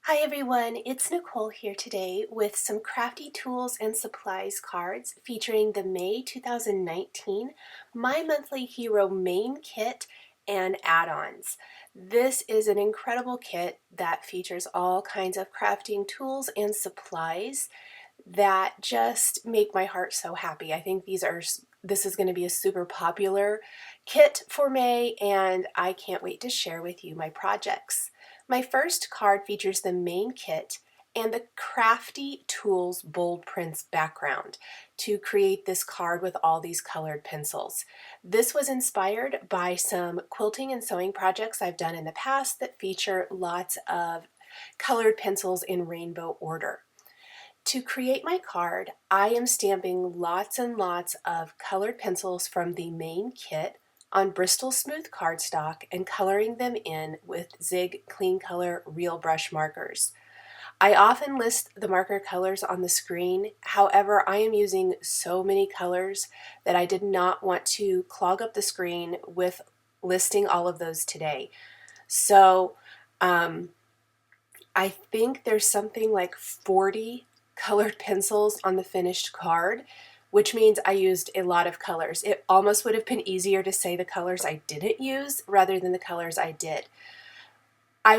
Hi everyone, it's Nicole here today with some Crafty Tools and Supplies cards featuring the May 2019 My Monthly Hero main kit and add-ons. This is an incredible kit that features all kinds of crafting tools and supplies that just make my heart so happy. I think this is going to be a super popular kit for May, and I can't wait to share with you my projects. My first card features the main kit and the Crafty Tools bold prints background to create this card with all these colored pencils. This was inspired by some quilting and sewing projects I've done in the past that feature lots of colored pencils in rainbow order. To create my card, I am stamping lots and lots of colored pencils from the main kit on Bristol smooth cardstock and coloring them in with Zig Clean Color Real Brush markers. I often list the marker colors on the screen. However, I am using so many colors that I did not want to clog up the screen with listing all of those today. So I think there's something like 40 colored pencils on the finished card, which means I used a lot of colors. It almost would have been easier to say the colors I didn't use rather than the colors I did. I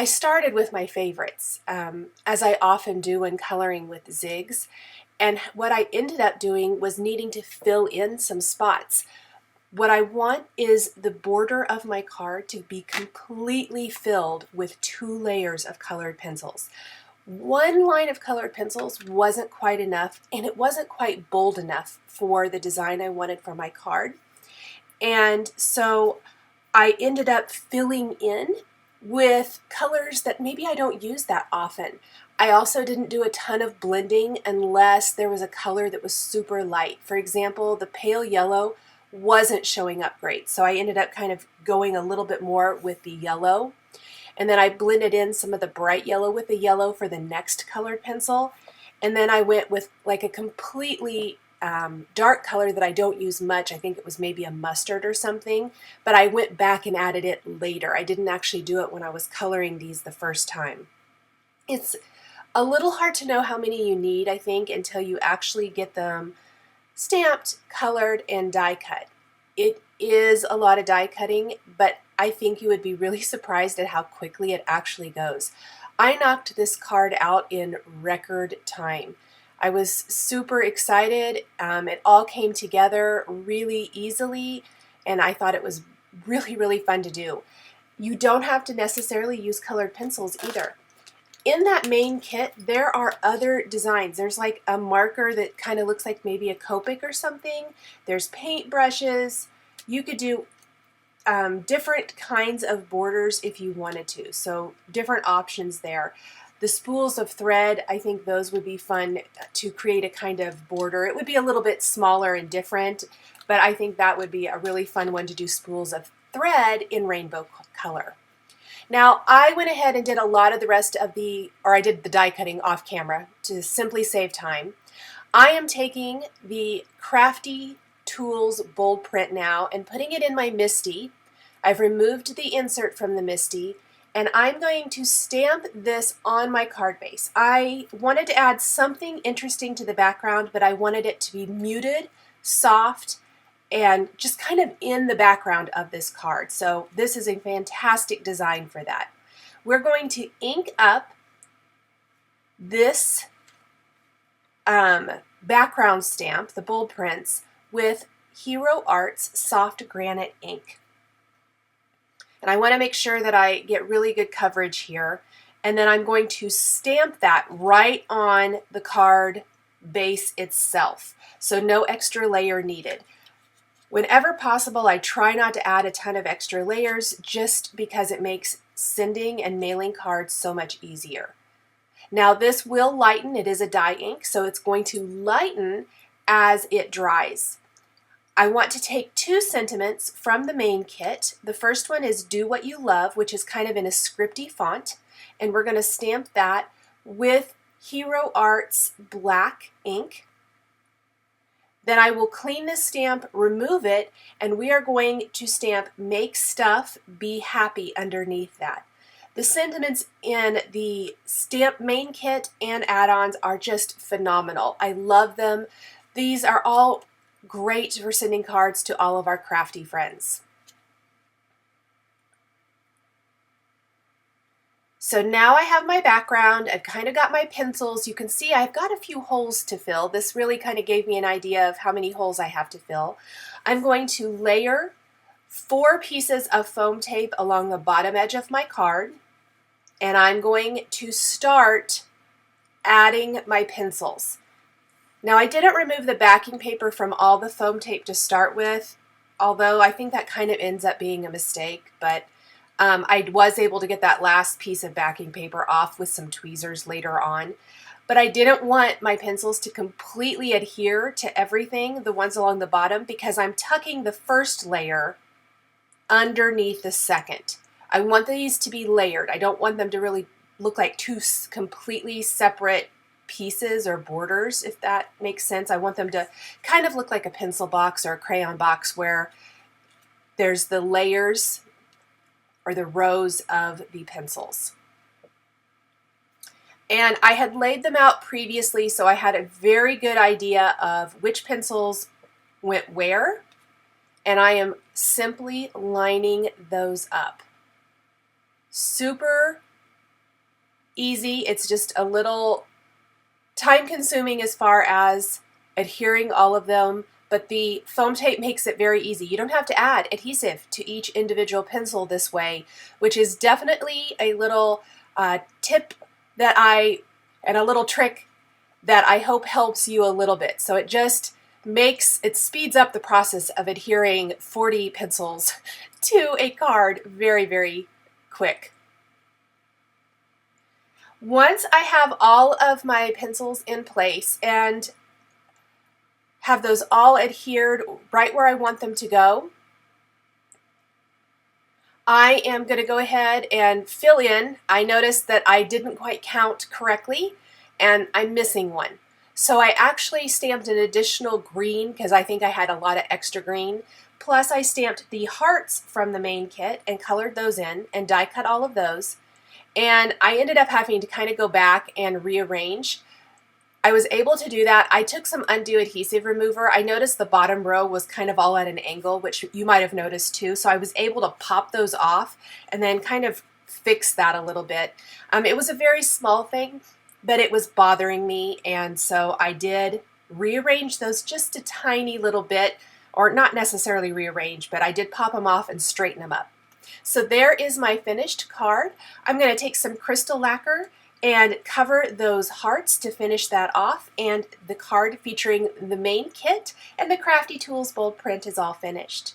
started with my favorites, as I often do when coloring with zigs, and what I ended up doing was needing to fill in some spots. What I want is the border of my card to be completely filled with 2 layers of colored pencils. One line of colored pencils wasn't quite enough, and it wasn't quite bold enough for the design I wanted for my card. And so I ended up filling in with colors that maybe I don't use that often. I also didn't do a ton of blending unless there was a color that was super light. For example, the pale yellow wasn't showing up great, so I ended up kind of going a little bit more with the yellow. And then I blended in some of the bright yellow with the yellow for the next colored pencil. And then I went with like a completely dark color that I don't use much. I think it was maybe a mustard or something, but I went back and added it later. I didn't actually do it when I was coloring these the first time. It's a little hard to know how many you need, I think, until you actually get them stamped, colored, and die cut. It is a lot of die cutting, but I think you would be really surprised at how quickly it actually goes. I knocked this card out in record time. I was super excited. It all came together really easily, and I thought it was really fun to do. You don't have to necessarily use colored pencils either. In that main kit, there are other designs. There's like a marker that kind of looks like maybe a Copic or something. There's paint brushes. You could do different kinds of borders if you wanted to. So different options there. The spools of thread, I think those would be fun to create a kind of border. It would be a little bit smaller and different, but I think that would be a really fun one to do spools of thread in rainbow color. Now, I went ahead and did a lot of the rest of I did the die cutting off camera to simply save time. I am taking the Crafty Tools bold print now and putting it in my MISTI. I've removed the insert from the MISTI, and I'm going to stamp this on my card base. I wanted to add something interesting to the background, but I wanted it to be muted, soft, and just kind of in the background of this card. So this is a fantastic design for that. We're going to ink up this background stamp, the bold prints, with Hero Arts Soft Granite ink. And I want to make sure that I get really good coverage here. And then I'm going to stamp that right on the card base itself. So no extra layer needed. Whenever possible, I try not to add a ton of extra layers just because it makes sending and mailing cards so much easier. Now this will lighten. It is a dye ink, so it's going to lighten as it dries. I want to take 2 sentiments from the main kit. The first one is Do What You Love, which is kind of in a scripty font, and we're going to stamp that with Hero Arts black ink. Then I will clean this stamp, remove it, and we are going to stamp Make Stuff Be Happy underneath that. The sentiments in the stamp main kit and add-ons are just phenomenal. I love them. These are all great for sending cards to all of our crafty friends. So now I have my background, I've kind of got my pencils. You can see I've got a few holes to fill. This really kind of gave me an idea of how many holes I have to fill. I'm going to layer 4 pieces of foam tape along the bottom edge of my card, and I'm going to start adding my pencils. Now I didn't remove the backing paper from all the foam tape to start with, although I think that kind of ends up being a mistake, but I was able to get that last piece of backing paper off with some tweezers later on. But I didn't want my pencils to completely adhere to everything, the ones along the bottom, because I'm tucking the first layer underneath the second. I want these to be layered. I don't want them to really look like 2 completely separate pieces or borders, if that makes sense. I want them to kind of look like a pencil box or a crayon box where there's the layers or the rows of the pencils. And I had laid them out previously, so I had a very good idea of which pencils went where, and I am simply lining those up. Super easy. It's just a little time consuming as far as adhering all of them, but the foam tape makes it very easy. You don't have to add adhesive to each individual pencil this way, which is definitely a little tip that and a little trick that I hope helps you a little bit. So it just speeds up the process of adhering 40 pencils to a card very, very quick. Once I have all of my pencils in place and have those all adhered right where I want them to go, I am going to go ahead and fill in. I noticed that I didn't quite count correctly and I'm missing one. So I actually stamped an additional green because I think I had a lot of extra green. Plus I stamped the hearts from the main kit and colored those in and die cut all of those. And I ended up having to kind of go back and rearrange. I was able to do that. I took some undue adhesive remover. I noticed the bottom row was kind of all at an angle, which you might have noticed too. So I was able to pop those off and then kind of fix that a little bit. It was a very small thing, but it was bothering me. And so I did rearrange those just a tiny little bit, or not necessarily rearrange, but I did pop them off and straighten them up. So there is my finished card. I'm going to take some crystal lacquer and cover those hearts to finish that off, and the card featuring the main kit and the Crafty Tools bold print is all finished.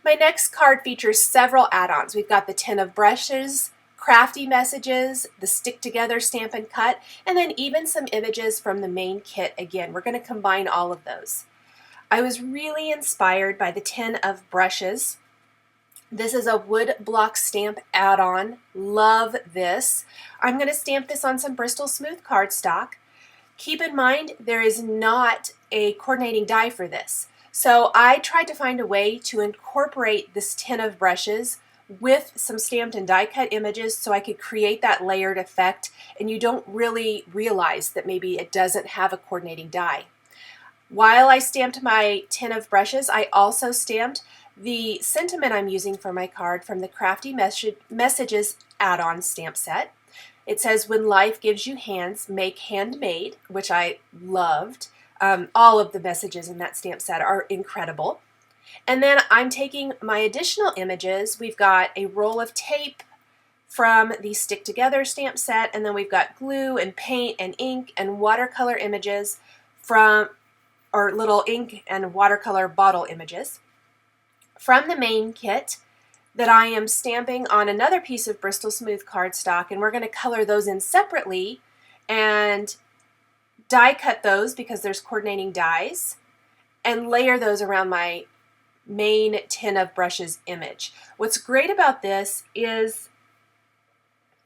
My next card features several add-ons. We've got the tin of brushes, Crafty Messages, the Stick Together Stamp and Cut, and then even some images from the main kit again. We're going to combine all of those. I was really inspired by the tin of brushes. This is a wood block stamp add-on. Love this. I'm going to stamp this on some Bristol smooth cardstock. Keep in mind there is not a coordinating die for this. So I tried to find a way to incorporate this tin of brushes with some stamped and die cut images so I could create that layered effect, and you don't really realize that maybe it doesn't have a coordinating die. While I stamped my tin of brushes, I also stamped the sentiment I'm using for my card from the Crafty Messages add-on stamp set. It says, "When life gives you hands, make handmade," which I loved. All of the messages in that stamp set are incredible. And then I'm taking my additional images. We've got a roll of tape from the Stick Together stamp set, and then we've got glue and paint and ink and watercolor images or little ink and watercolor bottle images from the main kit that I am stamping on another piece of Bristol smooth cardstock, and we're going to color those in separately and die cut those because there's coordinating dies and layer those around my main tin of brushes image. What's great about this is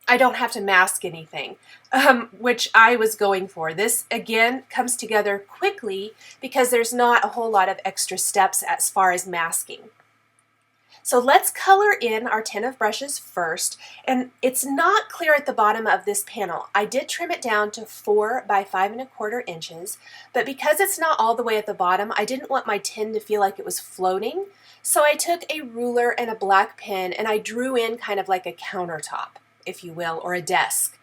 I don't have to mask anything, which I was going for. This again comes together quickly because there's not a whole lot of extra steps as far as masking. So let's color in our tin of brushes first, and it's not clear at the bottom of this panel. I did trim it down to 4 by 5¼ inches, but because it's not all the way at the bottom, I didn't want my tin to feel like it was floating, so I took a ruler and a black pen and I drew in kind of like a countertop, if you will, or a desk.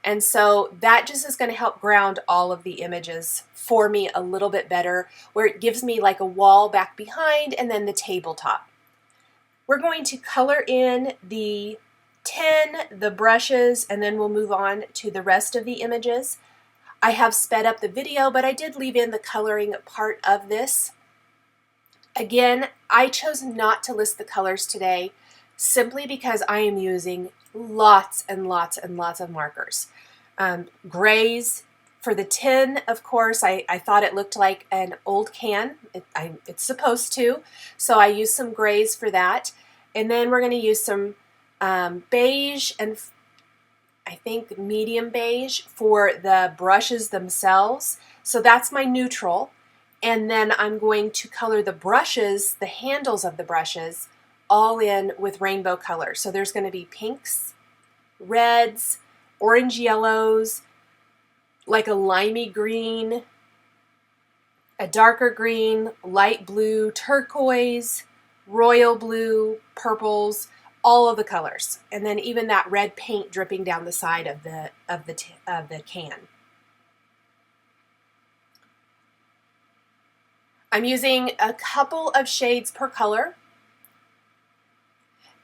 And so that just is going to help ground all of the images for me a little bit better, where it gives me like a wall back behind and then the tabletop. We're going to color in the tin, the brushes, and then we'll move on to the rest of the images. I have sped up the video, but I did leave in the coloring part of this. Again, I chose not to list the colors today simply because I am using lots and lots and lots of markers. Grays. For the tin, of course, I thought it looked like an old can. It's supposed to, so I used some grays for that. And then we're going to use some beige and I think medium beige for the brushes themselves. So that's my neutral. And then I'm going to color the brushes, the handles of the brushes, all in with rainbow colors. So there's going to be pinks, reds, orange yellows, like a limey green, a darker green, light blue, turquoise, royal blue, purples, all of the colors. And then even that red paint dripping down the side of the can. I'm using a couple of shades per color.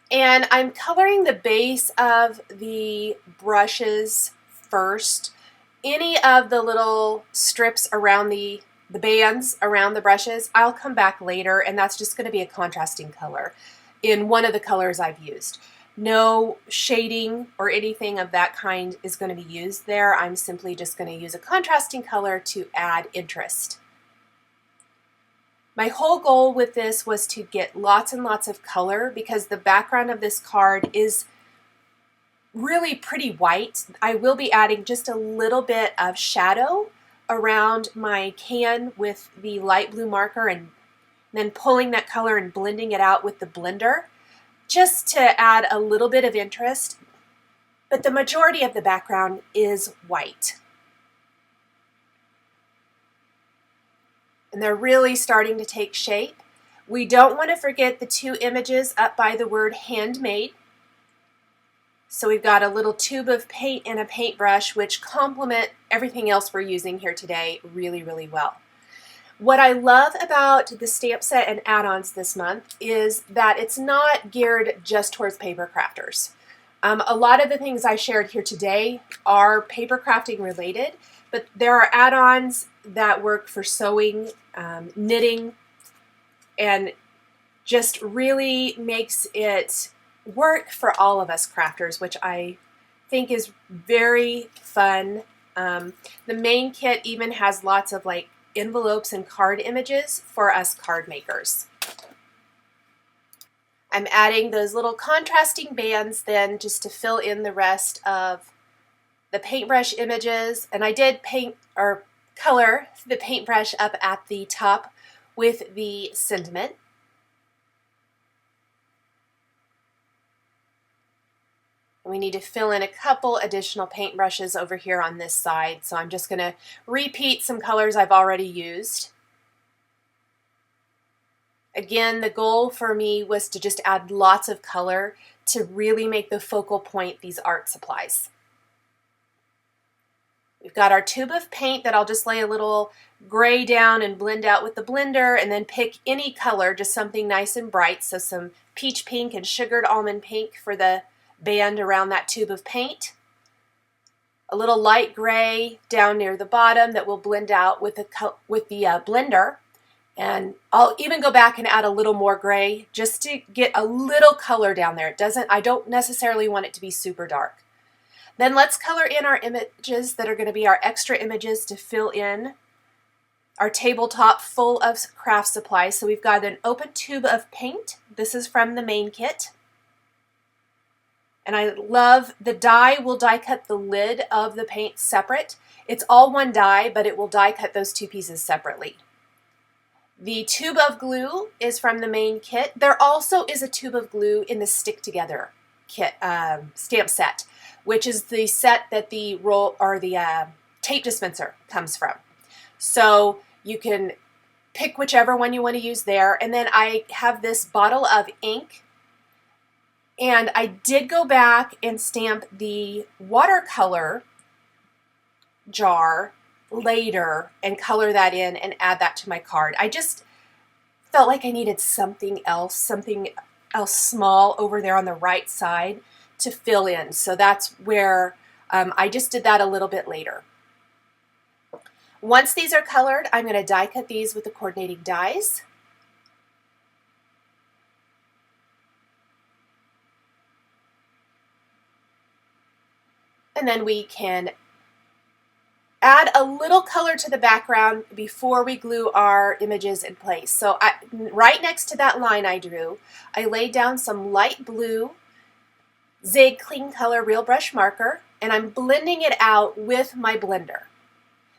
And I'm coloring the base of the brushes first. Any of the little strips around the bands around the brushes, I'll come back later, and that's just going to be a contrasting color in one of the colors I've used. No shading or anything of that kind is going to be used there. I'm simply just going to use a contrasting color to add interest. My whole goal with this was to get lots and lots of color because the background of this card is really pretty white. I will be adding just a little bit of shadow around my can with the light blue marker and then pulling that color and blending it out with the blender just to add a little bit of interest. But the majority of the background is white. And they're really starting to take shape. We don't want to forget the 2 images up by the word handmade. So we've got a little tube of paint and a paintbrush which complement everything else we're using here today really, really well. What I love about the stamp set and add-ons this month is that it's not geared just towards paper crafters. A lot of the things I shared here today are paper crafting related, but there are add-ons that work for sewing, knitting, and just really makes it work for all of us crafters, which I think is very fun. The main kit even has lots of like envelopes and card images for us card makers. I'm adding those little contrasting bands then just to fill in the rest of the paintbrush images, and I did paint or color the paintbrush up at the top with the sentiment. We need to fill in a couple additional paintbrushes over here on this side, so I'm just going to repeat some colors I've already used. Again, the goal for me was to just add lots of color to really make the focal point these art supplies. We've got our tube of paint that I'll just lay a little gray down and blend out with the blender, and then pick any color, just something nice and bright, so some peach pink and sugared almond pink for the band around that tube of paint. A little light gray down near the bottom that will blend out with the blender. And I'll even go back and add a little more gray just to get a little color down there. I don't necessarily want it to be super dark. Then let's color in our images that are going to be our extra images to fill in our tabletop full of craft supplies. So we've got an open tube of paint. This is from the main kit. And I love the die will die cut the lid of the paint separate. It's all one die, but it will die cut those 2 pieces separately. The tube of glue is from the main kit. There also is a tube of glue in the Stick Together kit stamp set, which is the set that the roll or the tape dispenser comes from. So you can pick whichever one you want to use there. And then I have this bottle of ink, and I did go back and stamp the watercolor jar later and color that in and add that to my card. I just felt like I needed something else small over there on the right side to fill in. So that's where I just did that a little bit later. Once these are colored, I'm going to die cut these with the coordinating dies. And then we can add a little color to the background before we glue our images in place. So right next to that line I drew, I laid down some light blue Zig Clean Color Real Brush Marker, and I'm blending it out with my blender.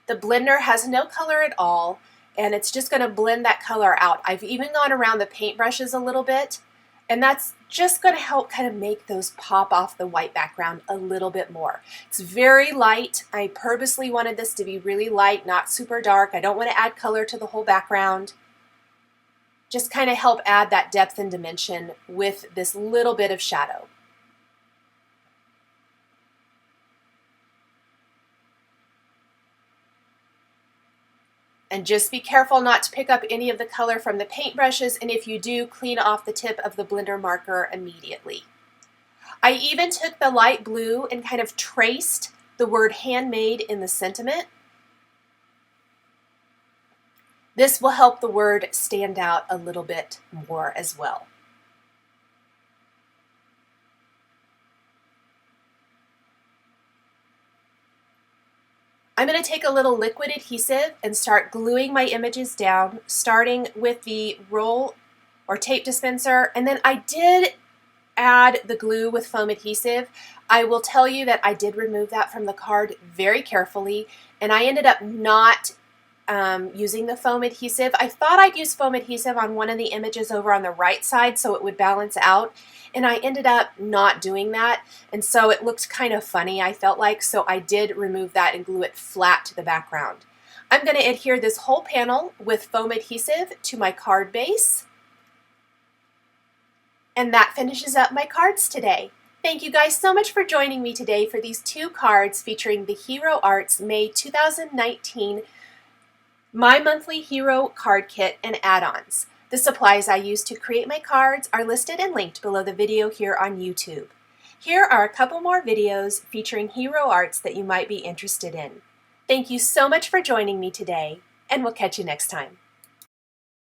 The blender has no color at all, and it's just going to blend that color out. I've even gone around the paintbrushes a little bit, and that's just going to help kind of make those pop off the white background a little bit more. It's very light. I purposely wanted this to be really light, not super dark. I don't want to add color to the whole background. Just kind of help add that depth and dimension with this little bit of shadow. And just be careful not to pick up any of the color from the paintbrushes, and if you do, clean off the tip of the blender marker immediately. I even took the light blue and kind of traced the word handmade in the sentiment. This will help the word stand out a little bit more as well. I'm going to take a little liquid adhesive and start gluing my images down, starting with the roll or tape dispenser. And then I did add the glue with foam adhesive. I will tell you that I did remove that from the card very carefully, and I ended up not using the foam adhesive. I thought I'd use foam adhesive on one of the images over on the right side so it would balance out, and I ended up not doing that, and so it looked kind of funny, I felt like, so I did remove that and glue it flat to the background. I'm going to adhere this whole panel with foam adhesive to my card base, and that finishes up my cards today. Thank you guys so much for joining me today for these 2 cards featuring the Hero Arts May 2019 My Monthly Hero Card Kit and add-ons. The supplies I used to create my cards are listed and linked below the video here on YouTube. Here are a couple more videos featuring Hero Arts that you might be interested in. Thank you so much for joining me today, and we'll catch you next time.